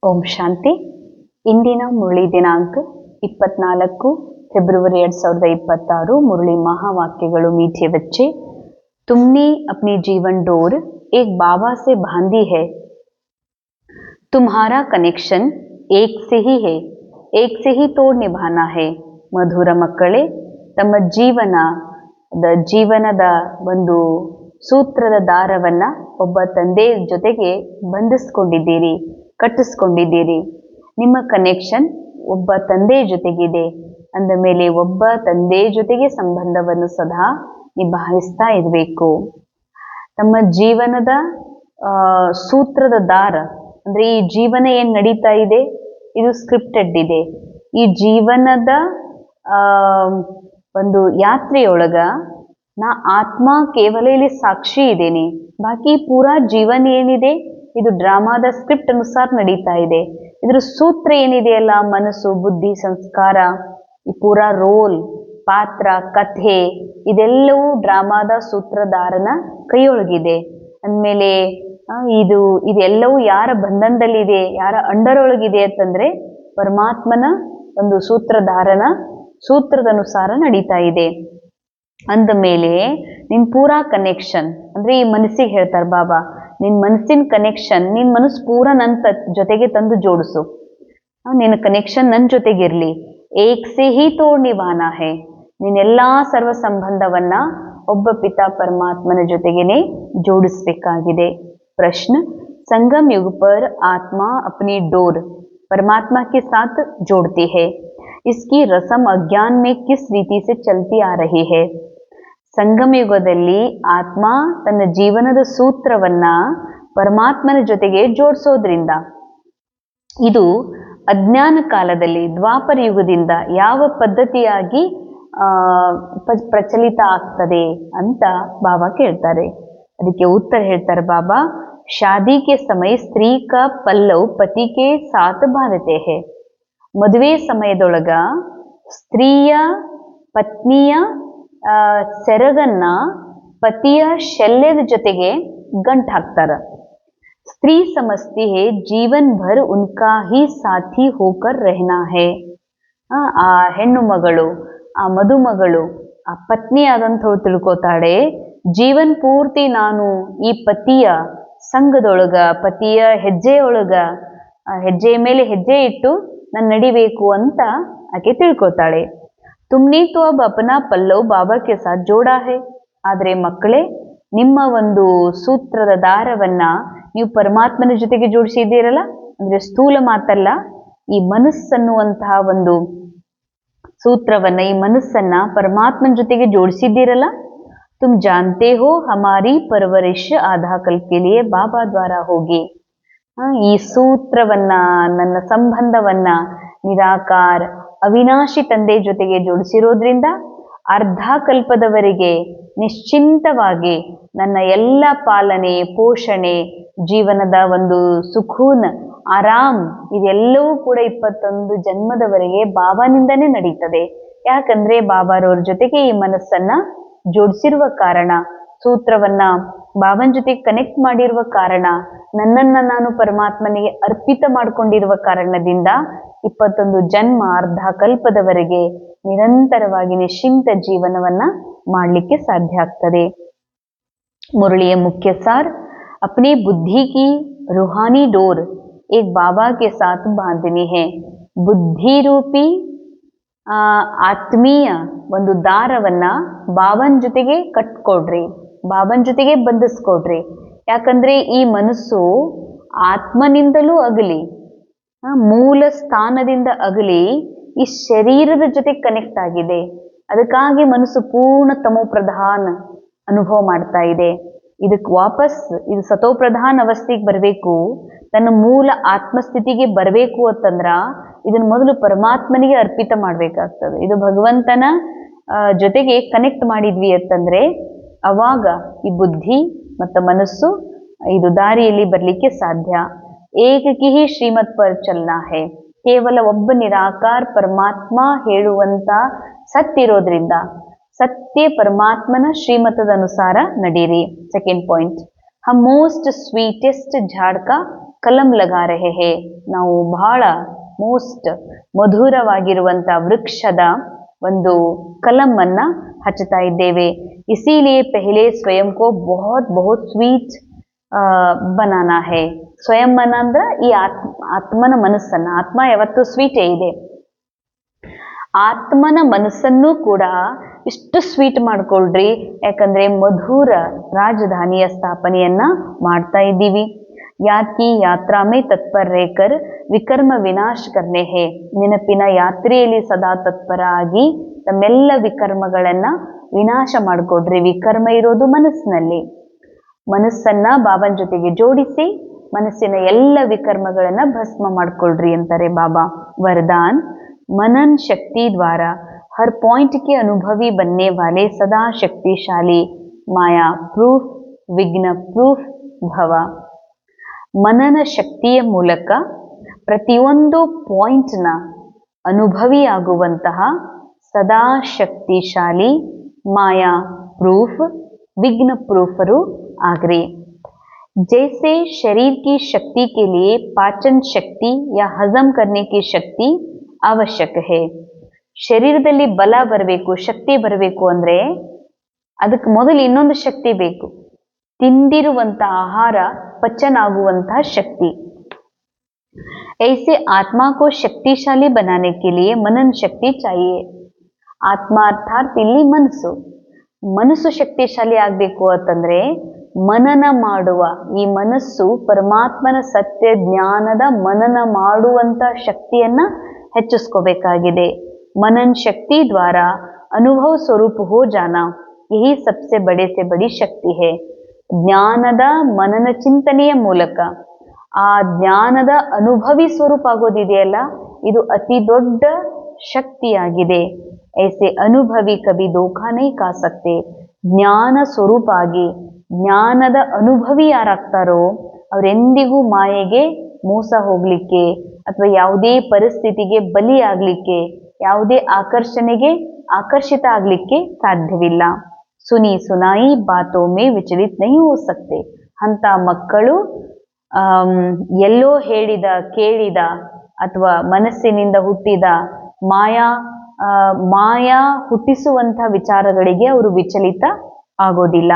ಓಂ ಶಾಂತಿ. ಇಂದಿನ ಮುರಳಿ ದಿನಾಂಕ 24 ಫೆಬ್ರವರಿ 2026. मुरली महावाक्यಗಳು मीठे बच्चे, तुमने अपनी जीवन डोर एक बाबा से बांधी है, तुम्हारा कनेक्शन एक से ही है, एक से ही तोड़ निभाना है. ಮಧುರ ಮಕ್ಕಳೇ, ತಮ್ಮ ಜೀವನದ ಒಂದು ಸೂತ್ರದ ದಾರವನ್ನ ಒಬ್ಬ ತಂದೆ ಜೊತೆಗೆ ಬಂಧಿಸ್ಕೊಂಡಿದ್ದೀರಿ, ಕಟ್ಟಿಸ್ಕೊಂಡಿದ್ದೀರಿ. ನಿಮ್ಮ ಕನೆಕ್ಷನ್ ಒಬ್ಬ ತಂದೆ ಜೊತೆಗಿದೆ ಅಂದ ಮೇಲೆ ಒಬ್ಬ ತಂದೆ ಜೊತೆಗೆ ಸಂಬಂಧವನ್ನು ಸದಾ ನಿಭಾಯಿಸ್ತಾ ಇರಬೇಕು. ತಮ್ಮ ಜೀವನದ ಸೂತ್ರದ ದಾರ ಅಂದ್ರೆ ಈ ಜೀವನ ಏನ್ ನಡೀತಾ ಇದೆ ಇದು ಸ್ಕ್ರಿಪ್ಟೆಡ್ ಇದೆ. ಈ ಜೀವನದ ಒಂದು ಯಾತ್ರೆಯೊಳಗ ನಾ ಆತ್ಮ ಕೇವಲ ಇಲ್ಲಿ ಸಾಕ್ಷಿ ಇದ್ದೇನೆ, ಬಾಕಿ ಪೂರಾ ಜೀವನ ಏನಿದೆ ಇದು ಡ್ರಾಮಾದ ಸ್ಕ್ರಿಪ್ಟ್ ಅನುಸಾರ ನಡೀತಾ ಇದೆ. ಇದ್ರ ಸೂತ್ರ ಏನಿದೆಯಲ್ಲ, ಮನಸ್ಸು, ಬುದ್ಧಿ, ಸಂಸ್ಕಾರ, ಈ ಪೂರಾ ರೋಲ್, ಪಾತ್ರ, ಕಥೆ ಇದೆಲ್ಲವೂ ಡ್ರಾಮಾದ ಸೂತ್ರಧಾರನ ಕೈಯೊಳಗಿದೆ. ಅಂದಮೇಲೆ ಇದೆಲ್ಲವೂ ಯಾರ ಬಂಧನದಲ್ಲಿದೆ, ಯಾರ ಅಂಡರ್ ಒಳಗಿದೆ ಅಂತಂದ್ರೆ ಪರಮಾತ್ಮನ ಒಂದು ಸೂತ್ರದ ಅನುಸಾರ ನಡೀತಾ ಇದೆ. ಅಂದ ಮೇಲೆ ನಿನ್ ಪೂರಾ ಕನೆಕ್ಷನ್ ಅಂದ್ರೆ ಈ ಮನಸ್ಸಿಗೆ ಹೇಳ್ತಾರೆ ಬಾಬಾ, ನಿನ್ ಮನಸ್ಸಿನ ಕನೆಕ್ಷನ್, ನಿನ್ ಮನಸ್ಸು ಪೂರಾ ನನ್ನ ಜೊತೆಗೆ ತಂದು ಜೋಡಿಸು, ನಿನ್ನ ಕನೆಕ್ಷನ್ ನನ್ನ ಜೊತೆಗಿರ್ಲಿ. ಏಕ್ ಸೇ ಹಿ ತೋಡ್ ನಿಭಾನಾ ಹೈ, ನೀನೆಲ್ಲಾ ಸರ್ವ ಸಂಬಂಧವನ್ನ ಒಬ್ಬ ಪಿತಾ ಪರಮಾತ್ಮನ ಜೊತೆಗೇನೆ ಜೋಡಿಸ್ಬೇಕಾಗಿದೆ. ಪ್ರಶ್ನ, संगम युग पर आत्मा अपनी डोर परमात्मा के साथ जोड़ती है, इसकी रस्म अज्ञान में किस रीति से चलती आ रही है? ಸಂಗಮ ಯುಗದಲ್ಲಿ ಆತ್ಮ ತನ್ನ ಜೀವನದ ಸೂತ್ರವನ್ನ ಪರಮಾತ್ಮನ ಜೊತೆಗೆ ಜೋಡಿಸೋದ್ರಿಂದ ಇದು ಅಜ್ಞಾನ ಕಾಲದಲ್ಲಿ ದ್ವಾಪರ ಯುಗದಿಂದ ಯಾವ ಪದ್ಧತಿಯಾಗಿ ಪ್ರಚಲಿತ ಆಗ್ತದೆ ಅಂತ ಬಾಬಾ ಕೇಳ್ತಾರೆ. ಅದಕ್ಕೆ ಉತ್ತರ ಹೇಳ್ತಾರೆ ಬಾಬಾ, शादी के समय स्त्री का पल्लव पति के साथ बांधते हैं. ಮದುವೆ ಸಮಯದೊಳಗ ಸ್ತ್ರೀಯ ಪತ್ನಿಯ ಸೆರಗನ್ನ ಪತಿಯ ಶಲ್ಯದ ಜೊತೆಗೆ ಗಂಟು ಹಾಕ್ತಾರ. ಸ್ತ್ರೀ ಸಮಜ್ತಿ ಹೇ ಜೀವನ್ ಭರ್ ಉನ್ಕಾ ಹಿ ಸಾಥಿ ಹೋಕರ್ ರಹನಾ ಹೇ. ಆ ಹೆಣ್ಣು ಮಗಳು, ಆ ಮದುಮಗಳು, ಆ ಪತ್ನಿ ಆದಂತ ತಿಳ್ಕೊತಾಳೆ, ಜೀವನ್ ಪೂರ್ತಿ ನಾನು ಈ ಪತಿಯ ಸಂಘದೊಳಗ, ಪತಿಯ ಹೆಜ್ಜೆಯೊಳಗ ಹೆಜ್ಜೆಯ ಮೇಲೆ ಹೆಜ್ಜೆ ಇಟ್ಟು ನಾನು ನಡಿಬೇಕು ಅಂತ ಆಕೆ ತಿಳ್ಕೊತಾಳೆ. ತುಮ್ನೆ ತೋ ಅಬ್ ಅಪನಾ ಪಲ್ಲವ್ ಬಾಬಾ ಕೆ ಸಾಥ್ ಜೋಡಾ ಹೈ. ಆದ್ರೆ ಮಕ್ಕಳೇ, ನಿಮ್ಮ ಒಂದು ಸೂತ್ರದ ದಾರವನ್ನ ನೀವು ಪರಮಾತ್ಮನ ಜೊತೆಗೆ ಜೋಡಿಸಿದ್ದೀರಲ್ಲ, ಅಂದ್ರೆ ಸ್ಥೂಲ ಮಾತಲ್ಲ, ಈ ಮನಸ್ಸನ್ನುವಂತಹ ಒಂದು ಸೂತ್ರವನ್ನ, ಈ ಮನಸ್ಸನ್ನ ಪರಮಾತ್ಮನ ಜೊತೆಗೆ ಜೋಡಿಸಿದ್ದೀರಲ್ಲ. तुम जानते हो हमारी परवरिश आधा कल के लिए बाबा द्वारा होगी. ಈ ಸೂತ್ರವನ್ನ, ನನ್ನ ಸಂಬಂಧವನ್ನ ನಿರಾಕಾರ ಅವಿನಾಶಿ ತಂದೆ ಜೊತೆಗೆ ಜೋಡಿಸಿರೋದ್ರಿಂದ ಅರ್ಧ ಕಲ್ಪದವರೆಗೆ ನಿಶ್ಚಿಂತವಾಗಿ ನನ್ನ ಎಲ್ಲ ಪಾಲನೆ, ಪೋಷಣೆ, ಜೀವನದ ಒಂದು ಸುಖೂನ್, ಆರಾಮ್ ಇದೆಲ್ಲವೂ ಕೂಡ 21 ಜನ್ಮದವರೆಗೆ ಬಾಬಾನಿಂದನೇ ನಡೀತದೆ. ಯಾಕಂದ್ರೆ ಬಾಬಾರವ್ರ ಜೊತೆಗೆ ಈ ಮನಸ್ಸನ್ನ ಜೋಡಿಸಿರುವ ಕಾರಣ, ಸೂತ್ರವನ್ನ ಬಾಬನ್ ಜೊತೆಗೆ ಕನೆಕ್ಟ್ ಮಾಡಿರುವ ಕಾರಣ, ನನ್ನನ್ನ ನಾನು ಪರಮಾತ್ಮನಿಗೆ ಅರ್ಪಿತ ಮಾಡಿಕೊಂಡಿರುವ ಕಾರಣದಿಂದ 21 ಜನ್ಮ, ಅರ್ಧ ಕಲ್ಪದವರೆಗೆ ನಿರಂತರವಾಗಿ ನಿಶ್ಚಿಂತ ಜೀವನವನ್ನ ಮಾಡಲಿಕ್ಕೆ ಸಾಧ್ಯ ಆಗ್ತದೆ. ಮುರಳಿಯ ಮುಖ್ಯ ಸಾರ್, अपनी बुद्धि की रूहानी डोर एक बाबा के साथ बांधनी है. ಬುದ್ಧಿ ರೂಪಿ ಆತ್ಮೀಯ ಒಂದು ದಾರವನ್ನ ಬಾಬನ್ ಜೊತೆಗೆ ಕಟ್ಕೊಡ್ರಿ, ಬಾಬನ್ ಜೊತೆಗೆ ಬಂಧಿಸ್ಕೊಡ್ರಿ. ಯಾಕಂದ್ರೆ ಈ ಮನಸ್ಸು ಆತ್ಮನಿಂದಲೂ ಅಗಲಿ, ಮೂಲ ಸ್ಥಾನದಿಂದ ಅಗಲಿ ಈ ಶರೀರದ ಜೊತೆ ಕನೆಕ್ಟ್ ಆಗಿದೆ. ಅದಕ್ಕಾಗಿ ಮನಸ್ಸು ಪೂರ್ಣ ತಮೋ ಪ್ರಧಾನ ಅನುಭವ ಮಾಡ್ತಾ ಇದೆ. ಇದಕ್ಕೆ ವಾಪಸ್ ಇದು ಸತೋಪ್ರಧಾನ ಅವಸ್ಥೆಗೆ ಬರಬೇಕು, ತನ್ನ ಮೂಲ ಆತ್ಮಸ್ಥಿತಿಗೆ ಬರಬೇಕು ಅಂತಂದ್ರ ಇದನ್ನ ಮೊದಲು ಪರಮಾತ್ಮನಿಗೆ ಅರ್ಪಿತ ಮಾಡ್ಬೇಕಾಗ್ತದೆ. ಇದು ಭಗವಂತನ ಜೊತೆಗೆ ಕನೆಕ್ಟ್ ಮಾಡಿದ್ವಿ ಅಂತಂದ್ರೆ ಅವಾಗ ಈ ಬುದ್ಧಿ ಮತ್ತು ಮನಸ್ಸು ಇದು ದಾರಿಯಲ್ಲಿ ಬರ್ಲಿಕ್ಕೆ ಸಾಧ್ಯ. ಏಕಕಿ ಹಿ ಶ್ರೀಮತ್ ಪರ್ ಚಲ್ನಾ ಹೈ. ಕೇವಲ ಒಬ್ಬ ನಿರಾಕಾರ ಪರಮಾತ್ಮ ಹೇಳುವಂತ ಸತ್ಯ ಇರೋದ್ರಿಂದ ಸತ್ಯ ಪರಮಾತ್ಮನ ಶ್ರೀಮತದ ಅನುಸಾರ ನಡೀರಿ. ಸೆಕೆಂಡ್ ಪಾಯಿಂಟ್, हम मोस्ट स्वीटेस्ट झाड़ का ಕಲಂ ಲಗಾ ರಹೆ ಹೇ, ನಾವು ಬಹಳ ಮೋಸ್ಟ್ ಮಧುರವಾಗಿರುವಂತ ವೃಕ್ಷದ ಒಂದು ಕಲಮನ್ನ ಹಚ್ಚುತ್ತಾ ಇದ್ದೇವೆ. ಇಸಿಲಿಯೇ ಪೆಹಲೆ ಸ್ವಯಂ ಕೋ ಬಹುತ್ ಬಹುತ್ ಸ್ವೀಟ್ ಬನಾನಾ ಹೇ. ಸ್ವಯಂ ಅಂದ್ರೆ ಈ ಆತ್ಮನ ಮನಸ್ಸನ್ನ, ಆತ್ಮ ಯಾವತ್ತೂ ಸ್ವೀಟೇ ಇದೆ, ಆತ್ಮನ ಮನಸ್ಸನ್ನು ಕೂಡ ಇಷ್ಟು ಸ್ವೀಟ್ ಮಾಡ್ಕೊಳ್ರಿ, ಯಾಕಂದ್ರೆ ಮಧುರ ರಾಜಧಾನಿಯ ಸ್ಥಾಪನೆಯನ್ನ ಮಾಡ್ತಾ ಇದ್ದೀವಿ. ಯಾದ್ ಕಿ ಯಾತ್ರಾ ಮೇ ತತ್ಪರ ರೇಕರ್ ವಿಕರ್ಮ ವಿನಾಶ ಕರ್ನೆ ಹೇ, ನೆನಪಿನ ಯಾತ್ರೆಯಲ್ಲಿ ಸದಾ ತತ್ಪರ ಆಗಿ ತಮ್ಮೆಲ್ಲ ವಿಕರ್ಮಗಳನ್ನ ವಿನಾಶ ಮಾಡ್ಕೊಡ್ರಿ. ವಿಕರ್ಮ ಇರೋದು ಮನಸ್ಸಿನಲ್ಲಿ, ಮನಸ್ಸನ್ನ ಬಾಬನ ಜೊತೆಗೆ ಜೋಡಿಸಿ ಮನಸ್ಸಿನ ಎಲ್ಲ ವಿಕರ್ಮಗಳನ್ನ ಭಸ್ಮ ಮಾಡ್ಕೊಳ್ರಿ ಅಂತಾರೆ ಬಾಬಾ. ವರದಾನ್, मनन शक्ति द्वारा हर पॉइंट के अनुभवी बनने वाले सदा शक्तिशाली माया प्रूफ विघ्न प्रूफ भव. ಮನನ ಶಕ್ತಿಯ ಮೂಲಕ ಪ್ರತಿಯೊಂದು ಪಾಯಿಂಟ್ನ ಅನುಭವಿಯಾಗುವಂತಹ ಸದಾ ಶಕ್ತಿಶಾಲಿ ಮಾಯಾ प्रूफ विघ्न प्रूफರು ಆಗ್ರಿ. जैसे शरीर की शक्ति के लिए पाचन शक्ति या हजम करने की शक्ति ಅವಶ್ಯಕ ಹೇ. ಶರೀರದಲ್ಲಿ ಬಲ ಬರಬೇಕು, ಶಕ್ತಿ ಬರಬೇಕು ಅಂದ್ರೆ ಅದಕ್ಕೆ ಮೊದಲು ಇನ್ನೊಂದು ಶಕ್ತಿ ಬೇಕು, ತಿಂದಿರುವಂತ ಆಹಾರ ಪಚನ ಆಗುವಂತಹ ಶಕ್ತಿ. ऐसे आत्मा को शक्तिशाली बनाने के लिए मनन शक्ति चाहिए. ಆತ್ಮ ಅರ್ಥಾತ್ ಇಲ್ಲಿ ಮನಸ್ಸು, ಮನಸ್ಸು ಶಕ್ತಿಶಾಲಿ ಆಗ್ಬೇಕು ಅಂತಂದ್ರೆ ಮನನ ಮಾಡುವ ಈ ಮನಸ್ಸು ಪರಮಾತ್ಮನ ಸತ್ಯ ಜ್ಞಾನದ ಮನನ ಮಾಡುವಂತ ಶಕ್ತಿಯನ್ನ ಹೆಚ್ಚಿಸ್ಕೋಬೇಕಾಗಿದೆ. मनन शक्ति द्वारा अनुभव स्वरूप हो जाना, यही सबसे बड़े से बड़ी शक्ति है. ಜ್ಞಾನದ ಮನನ ಚಿಂತನೆಯ ಮೂಲಕ ಆ ಜ್ಞಾನದ ಅನುಭವಿ ಸ್ವರೂಪ ಆಗೋದಿದೆಯಲ್ಲ, ಇದು ಅತಿ ದೊಡ್ಡ ಶಕ್ತಿಯಾಗಿದೆ. ऐसे अनुभवी कभी धोखा नहीं खा सकते. ಜ್ಞಾನ ಸ್ವರೂಪ ಆಗಿ ಜ್ಞಾನದ ಅನುಭವಿ ಯಾರಾಗ್ತಾರೋ ಅವರೆಂದಿಗೂ ಮಾಯೆಗೆ ಮೋಸ ಹೋಗ್ಲಿಕ್ಕೆ ಅಥವಾ ಯಾವುದೇ ಪರಿಸ್ಥಿತಿಗೆ ಬಲಿ ಆಗ್ಲಿಕ್ಕೆ, ಯಾವುದೇ ಆಕರ್ಷಣೆಗೆ ಆಕರ್ಷಿತ ಆಗ್ಲಿಕ್ಕೆ ಸಾಧ್ಯವಿಲ್ಲ. ಸುನಿ ಸುನಾಯಿ ಬಾತೋ ಮೇ ವಿಚಲಿತ ನಹೀ ಹೋ ಸಕ್ತೆ. ಅಂತ ಮಕ್ಕಳು ಎಲ್ಲೋ ಹೇಳಿದ ಕೇಳಿದ ಅಥವಾ ಮನಸ್ಸಿನಿಂದ ಹುಟ್ಟಿದ ಮಾಯಾ ಹುಟ್ಟಿಸುವಂಥ ವಿಚಾರಗಳಿಗೆ ಅವರು ವಿಚಲಿತ ಆಗೋದಿಲ್ಲ.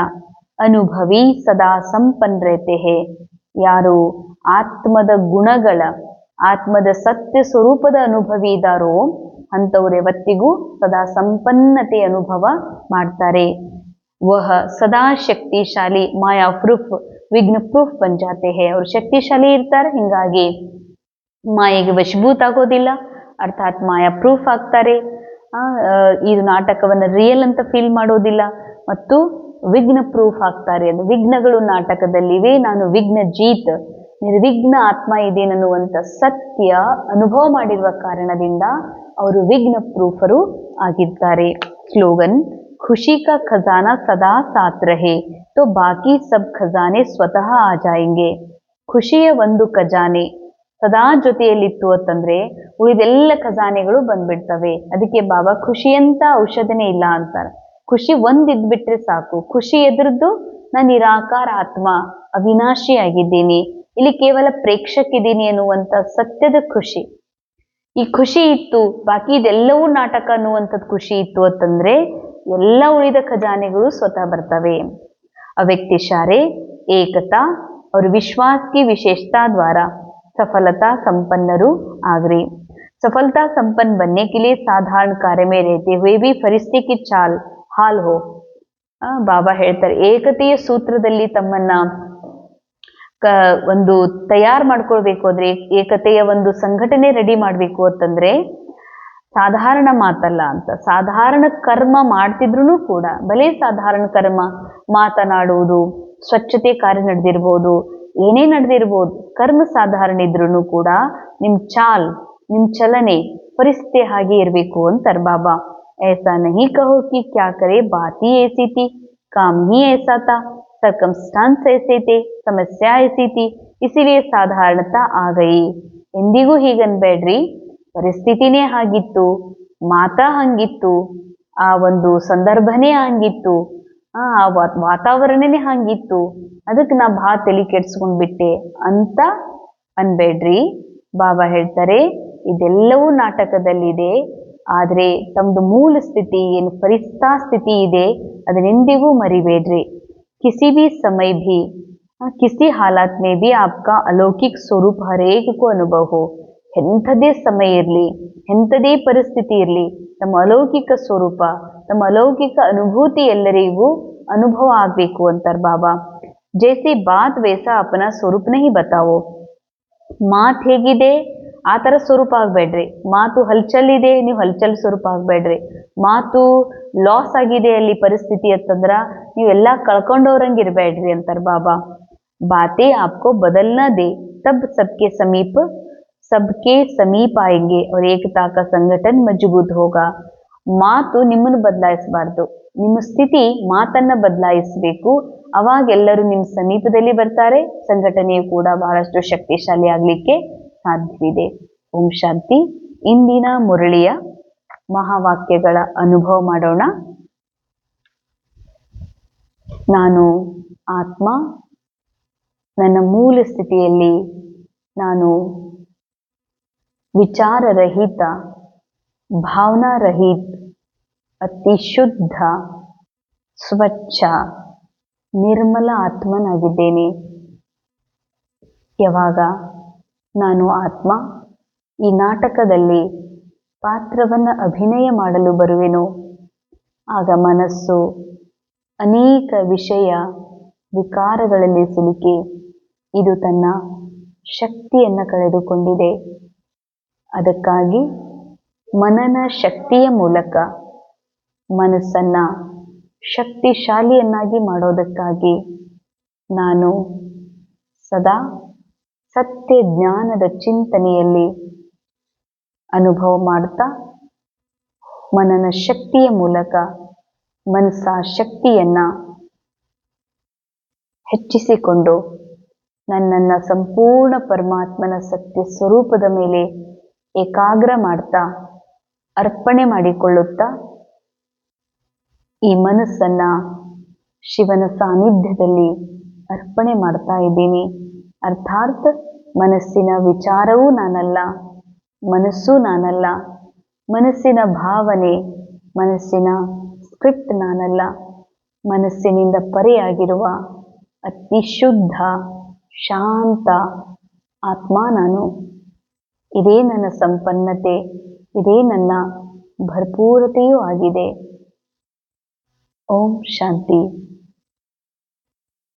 ಅನುಭವಿ ಸದಾ ಸಂಪನ್ನ ರೇತೆ ಹೇ. ಯಾರು ಆತ್ಮದ ಗುಣಗಳ, ಆತ್ಮದ ಸತ್ಯ ಸ್ವರೂಪದ ಅನುಭವಿ ಇದ್ದಾರೋ ಅಂಥವ್ರು ಯಾವತ್ತಿಗೂ ಸದಾ ಸಂಪನ್ನತೆ ಅನುಭವ ಮಾಡ್ತಾರೆ. ವಹ ಸದಾ ಶಕ್ತಿಶಾಲಿ ಮಾಯಾ ಪ್ರೂಫ್ ವಿಘ್ನ ಪ್ರೂಫ್ ಬನ್ ಜಾತೆ ಹೇ. ಅವ್ರು ಶಕ್ತಿಶಾಲಿ ಇರ್ತಾರೆ, ಹಿಂಗಾಗಿ ಮಾಯೆಗೆ ವಶಭೂತ ಆಗೋದಿಲ್ಲ, ಅರ್ಥಾತ್ ಮಾಯಾ ಪ್ರೂಫ್ ಆಗ್ತಾರೆ. ಈ ನಾಟಕವನ್ನು ರಿಯಲ್ ಅಂತ ಫೀಲ್ ಮಾಡೋದಿಲ್ಲ ಮತ್ತು ವಿಘ್ನ ಪ್ರೂಫ್ ಆಗ್ತಾರೆ. ಅದು ವಿಘ್ನಗಳು ನಾಟಕದಲ್ಲಿವೆ, ನಾನು ವಿಘ್ನ ಜೀತ್ ನಿರ್ವಿಘ್ನ ಆತ್ಮ ಇದೇನನ್ನುವಂಥ ಸತ್ಯ ಅನುಭವ ಮಾಡಿರುವ ಕಾರಣದಿಂದ ಅವರು ವಿಘ್ನ ಪ್ರೂಫರು ಆಗಿದ್ದಾರೆ. ಸ್ಲೋಗನ್, ಖುಷಿ ಕಾ ಖಜಾನಾ ಸದಾ ಸಾತ್ ರಹೆ ತೋ ಬಾಕಿ ಸಬ್ ಖಜಾನೆ ಸ್ವತಃ ಆ ಜಾಯೆಂಗೆ. ಖುಷಿಯ ಒಂದು ಖಜಾನೆ ಸದಾ ಜೊತೆಯಲ್ಲಿತ್ತು ಅಂತಂದ್ರೆ ಉಳಿದೆಲ್ಲ ಖಜಾನೆಗಳು ಬಂದ್ಬಿಡ್ತವೆ. ಅದಕ್ಕೆ ಬಾಬಾ ಖುಷಿ ಅಂತ ಔಷಧನೇ ಇಲ್ಲ ಅಂತಾರೆ. ಖುಷಿ ಒಂದಿದ್ಬಿಟ್ರೆ ಸಾಕು. ಖುಷಿ ಎದುರದ್ದು ನಾನು ನಿರಾಕಾರ ಆತ್ಮ, ಅವಿನಾಶಿ ಆಗಿದ್ದೀನಿ, ಇಲ್ಲಿ ಕೇವಲ ಪ್ರೇಕ್ಷಕಿದ್ದೀನಿ ಅನ್ನುವಂಥ ಸತ್ಯದ ಖುಷಿ. ಈ ಖುಷಿ ಇತ್ತು, ಬಾಕಿ ಇದೆಲ್ಲವೂ ನಾಟಕ ಅನ್ನುವಂಥದ್ದು ಖುಷಿ ಇತ್ತು ಅಂತಂದ್ರೆ ಎಲ್ಲ ಉಳಿದ ಖಜಾನೆಗಳು ಸ್ವತಃ ಬರ್ತವೆ. ಅವ್ಯಕ್ತ ಇಶಾರೆ ಏಕತಾ और विश्वास की विशेषता द्वारा सफलता संपन्नರು ಆಗ್ರಿ. सफलता संपन्न बनने के लिए साधारण कार्य में रहते हुए भी फरिश्ते की चाल हाल हो. ಬಾಬಾ ಹೇಳ್ತಾರೆ, ಏಕತೆಯ ಸೂತ್ರದಲ್ಲಿ ತಮ್ಮನ್ನ ಒಂದು ತಯಾರು ಮಾಡ್ಕೊಳ್ಬೇಕು ಅಂದ್ರೆ, ಏಕತೆಯ ಒಂದು ಸಂಘಟನೆ ರೆಡಿ ಮಾಡ್ಬೇಕು ಅಂತಂದ್ರೆ ಸಾಧಾರಣ ಮಾತಲ್ಲ ಅಂತ. ಸಾಧಾರಣ ಕರ್ಮ ಮಾಡ್ತಿದ್ರು ಕೂಡ, ಭಲೇ ಸಾಧಾರಣ ಕರ್ಮ, ಮಾತನಾಡುವುದು, ಸ್ವಚ್ಛತೆ ಕಾರ್ಯ ನಡೆದಿರ್ಬೋದು, ಏನೇ ನಡೆದಿರ್ಬೋದು, ಕರ್ಮ ಸಾಧಾರಣ ಇದ್ರೂ ಕೂಡ ನಿಮ್ ಚಾಲ್, ನಿಮ್ ಚಲನೆ ಪರಿಸ್ಥಿತಿ ಹಾಗೆ ಇರಬೇಕು ಅಂತಾರೆ ಬಾಬಾ. ऐसा नहीं कहो कि क्या करे बात ही ऐसी थी, काम ही ऐसा था, ಸರ್ಕಮ್ಸ್ಟಾನ್ಸ್ ऐसे थे, ಸಮಸ್ಯೆ ऐसी थी, इसीलिए ಸಾಧಾರಣತಾ ಆ ಗಯಿ. ಎಂದಿಗೂ ಹೀಗನ್ಬೇಡ್ರಿ, ಪರಿಸ್ಥಿತಿನೇ ಹಾಗಿತ್ತು, ಮಾತಾ ಹಂಗಿತ್ತು, ಆ ಒಂದು ಸಂದರ್ಭನೇ ಹಂಗಿತ್ತು, ಆ ವಾತಾವರಣನೇ ಹಂಗಿತ್ತು, ಅದಕ್ಕೆ ನಾ ಭಾಳ ತಲೆ ಕೆಡ್ಸ್ಕೊಂಡ್ಬಿಟ್ಟೆ ಅಂತ ಅನ್ಬೇಡ್ರಿ. ಬಾಬಾ ಹೇಳ್ತಾರೆ ಇದೆಲ್ಲವೂ ನಾಟಕದಲ್ಲಿದೆ, ಆದರೆ ತಮ್ಮದು ಮೂಲ ಸ್ಥಿತಿ ಏನು ಫರಿಸ್ತಾ ಸ್ಥಿತಿ ಇದೆ ಅದನ್ನೆಂದಿಗೂ ಮರಿಬೇಡ್ರಿ. किसी भी समय भी किसी हालात में भी आपका अलौकिक स्वरूप हरेक को अनुभव हो. ಎಂಥದೇ ಸಮಯ ಇರಲಿ, ಎಂಥದೇ ಪರಿಸ್ಥಿತಿ ಇರಲಿ, ತಮ್ಮ ಅಲೌಕಿಕ ಸ್ವರೂಪ, ತಮ್ಮ ಅಲೌಕಿಕ ಅನುಭೂತಿ ಎಲ್ಲರಿಗೂ ಅನುಭವ ಆಗ್ಬೇಕು ಅಂತಾರೆ ಬಾಬಾ. ಜೈಸಿ ಬಾತ್ ವೈಸಾ ಅಪನಾ ಸ್ವರೂಪ್ ನಹಿ ಬತಾವೋ. ಮಾತು ಹೇಗಿದೆ ಆ ಥರ ಸ್ವರೂಪ ಆಗಬೇಡ್ರಿ. ಮಾತು ಹಲ್ಚಲ್ ಇದೆ, ನೀವು ಹಲ್ಚಲ್ ಸ್ವರೂಪ ಆಗಬೇಡ್ರಿ. ಮಾತು ಲಾಸ್ ಆಗಿದೆ ಅಲ್ಲಿ ಪರಿಸ್ಥಿತಿ ಅಂತಂದ್ರ ನೀವೆಲ್ಲ ಕಳ್ಕೊಂಡವ್ರಂಗೆ ಇರಬೇಡ್ರಿ ಅಂತಾರೆ ಬಾಬಾ. ಬಾತೆ ಆಪ್ಕೋ ಬದಲ್ನಾ ದೇ ತಬ್ सबके समीप आएंगे और एकता का संगठन मजबूत होगा. ಮಾತು ನಿಮ್ಮನ್ನು ಬದಲಾಯಿಸಬಾರ್ದು, ನಿಮ್ಮ ಸ್ಥಿತಿ ಮಾತನ್ನ ಬದಲಾಯಿಸಬೇಕು. ಅವಾಗ ಎಲ್ಲರೂ ನಿಮ್ಮ ಸಮೀಪದಲ್ಲಿ ಬರ್ತಾರೆ, ಸಂಘಟನೆಯು ಕೂಡ ಬಹಳಷ್ಟು ಶಕ್ತಿಶಾಲಿ ಆಗಲಿಕ್ಕೆ ಸಾಧ್ಯವಿದೆ. ಓಂ ಶಾಂತಿ. ಇಂದಿನ ಮುರಳಿಯ ಮಹಾವಾಕ್ಯಗಳ ಅನುಭವ ಮಾಡೋಣ. ನಾನು ಆತ್ಮ, ನನ್ನ ಮೂಲ ಸ್ಥಿತಿಯಲ್ಲಿ ನಾನು ವಿಚಾರರಹಿತ, ಭಾವನಾರಹಿತ, ಅತಿ ಶುದ್ಧ, ಸ್ವಚ್ಛ, ನಿರ್ಮಲ ಆತ್ಮನಾಗಿದ್ದೇನೆ. ಯಾವಾಗ ನಾನು ಆತ್ಮ ಈ ನಾಟಕದಲ್ಲಿ ಪಾತ್ರವನ್ನು ಅಭಿನಯ ಮಾಡಲು ಬರುವೆನೋ ಆಗ ಮನಸ್ಸು ಅನೇಕ ವಿಷಯ ವಿಕಾರಗಳಲ್ಲಿ ಸಿಲುಕಿ ಇದು ತನ್ನ ಶಕ್ತಿಯನ್ನು ಕಳೆದುಕೊಂಡಿದೆ. ಅದಕ್ಕಾಗಿ ಮನನ ಶಕ್ತಿಯ ಮೂಲಕ ಮನಸ್ಸನ್ನ ಶಕ್ತಿಶಾಲಿಯನ್ನಾಗಿ ಮಾಡೋದಕ್ಕಾಗಿ ನಾನು ಸದಾ ಸತ್ಯ ಜ್ಞಾನದ ಚಿಂತನೆಯಲ್ಲಿ ಅನುಭವ ಮಾಡ್ತಾ ಮನನ ಶಕ್ತಿಯ ಮೂಲಕ ಮನಸ್ಸ ಶಕ್ತಿಯನ್ನ ಹೆಚ್ಚಿಸಿಕೊಂಡು ನನ್ನನ್ನು ಸಂಪೂರ್ಣ ಪರಮಾತ್ಮನ ಸತ್ಯ ಸ್ವರೂಪದ ಮೇಲೆ ಏಕಾಗ್ರ ಮಾಡ್ತಾ ಅರ್ಪಣೆ ಮಾಡಿಕೊಳ್ಳುತ್ತಾ ಈ ಮನಸ್ಸನ್ನ ಶಿವನ ಸಾನ್ನಿಧ್ಯದಲ್ಲಿ ಅರ್ಪಣೆ ಮಾಡ್ತಾ ಇದ್ದೀನಿ. ಅರ್ಥಾತ್ ಮನಸ್ಸಿನ ವಿಚಾರವೂ ನಾನಲ್ಲ, ಮನಸ್ಸು ನಾನಲ್ಲ, ಮನಸ್ಸಿನ ಭಾವನೆ, ಮನಸ್ಸಿನ ಸ್ಕ್ರಿಪ್ಟ್ ನಾನಲ್ಲ, ಮನಸ್ಸಿನಿಂದ ಪರೆಯಾಗಿರುವ ಅತಿ ಶುದ್ಧ ಶಾಂತ ಆತ್ಮ ನಾನು. ಇದೇ ನನ್ನ ಸಂಪನ್ನತೆ, ಇದೇ ನನ್ನ ಭರ್ಪೂರತೆಯೂ ಆಗಿದೆ. ಓಂ ಶಾಂತಿ.